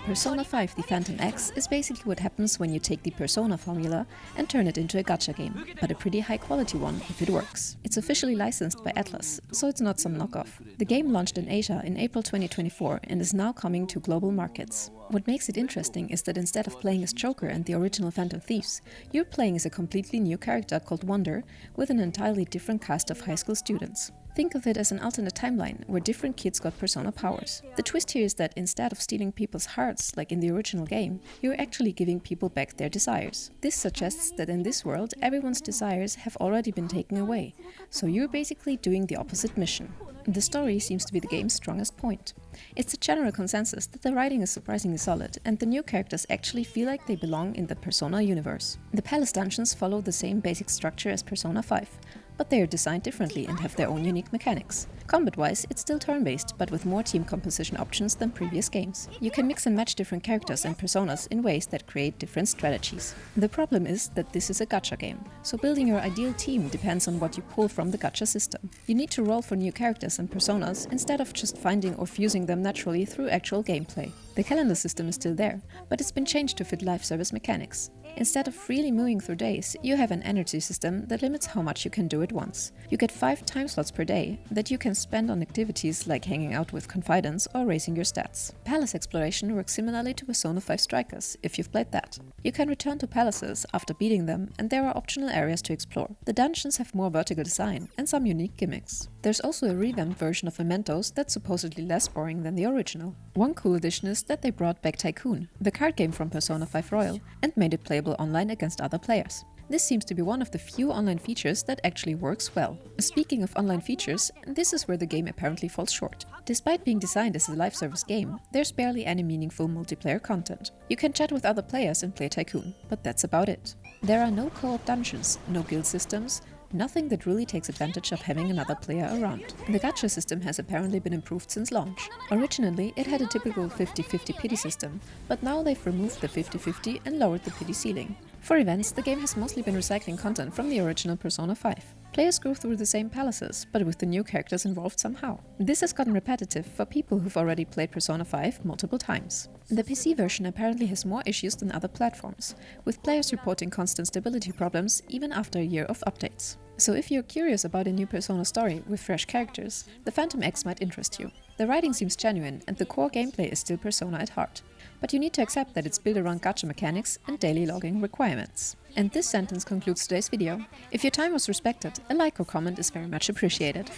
Persona 5 The Phantom X is basically what happens when you take the Persona formula and turn it into a gacha game, but a pretty high quality one if it works. It's officially licensed by Atlus, so it's not some knockoff. The game launched in Asia in April 2024 and is now coming to global markets. What makes it interesting is that instead of playing as Joker and the original Phantom Thieves, you're playing as a completely new character called Wonder with an entirely different cast of high school students. Think of it as an alternate timeline where different kids got persona powers. The twist here is that instead of stealing people's hearts like in the original game, you're actually giving people back their desires. This suggests that in this world everyone's desires have already been taken away, so you're basically doing the opposite mission. The story seems to be the game's strongest point. It's a general consensus that the writing is surprisingly solid and the new characters actually feel like they belong in the Persona universe. The palace dungeons follow the same basic structure as Persona 5, but they are designed differently and have their own unique mechanics. Combat-wise, it's still turn-based, but with more team composition options than previous games. You can mix and match different characters and personas in ways that create different strategies. The problem is that this is a gacha game, so building your ideal team depends on what you pull from the gacha system. You need to roll for new characters and personas instead of just finding or fusing them naturally through actual gameplay. The calendar system is still there, but it's been changed to fit live service mechanics. Instead of freely moving through days, you have an energy system that limits how much you can do at once. You get 5 time slots per day that you can spend on activities like hanging out with confidants or raising your stats. Palace exploration works similarly to Persona 5 Strikers, if you've played that. You can return to palaces after beating them, and there are optional areas to explore. The dungeons have more vertical design and some unique gimmicks. There's also a revamped version of Mementos that's supposedly less boring than the original. One cool addition is that they brought back Tycoon, the card game from Persona 5 Royal, and made it playable online against other players. This seems to be one of the few online features that actually works well. Speaking of online features, this is where the game apparently falls short. Despite being designed as a live service game, there's barely any meaningful multiplayer content. You can chat with other players and play Tycoon, but that's about it. There are no co-op dungeons, no guild systems, nothing that really takes advantage of having another player around. The gacha system has apparently been improved since launch. Originally, it had a typical 50-50 pity system, but now they've removed the 50-50 and lowered the pity ceiling. For events, the game has mostly been recycling content from the original Persona 5. Players go through the same palaces, but with the new characters involved somehow. This has gotten repetitive for people who've already played Persona 5 multiple times. The PC version apparently has more issues than other platforms, with players reporting constant stability problems even after a year of updates. So if you're curious about a new Persona story with fresh characters, the Phantom X might interest you. The writing seems genuine and the core gameplay is still Persona at heart. But you need to accept that it's built around gacha mechanics and daily logging requirements. And this sentence concludes today's video. If your time was respected, a like or comment is very much appreciated.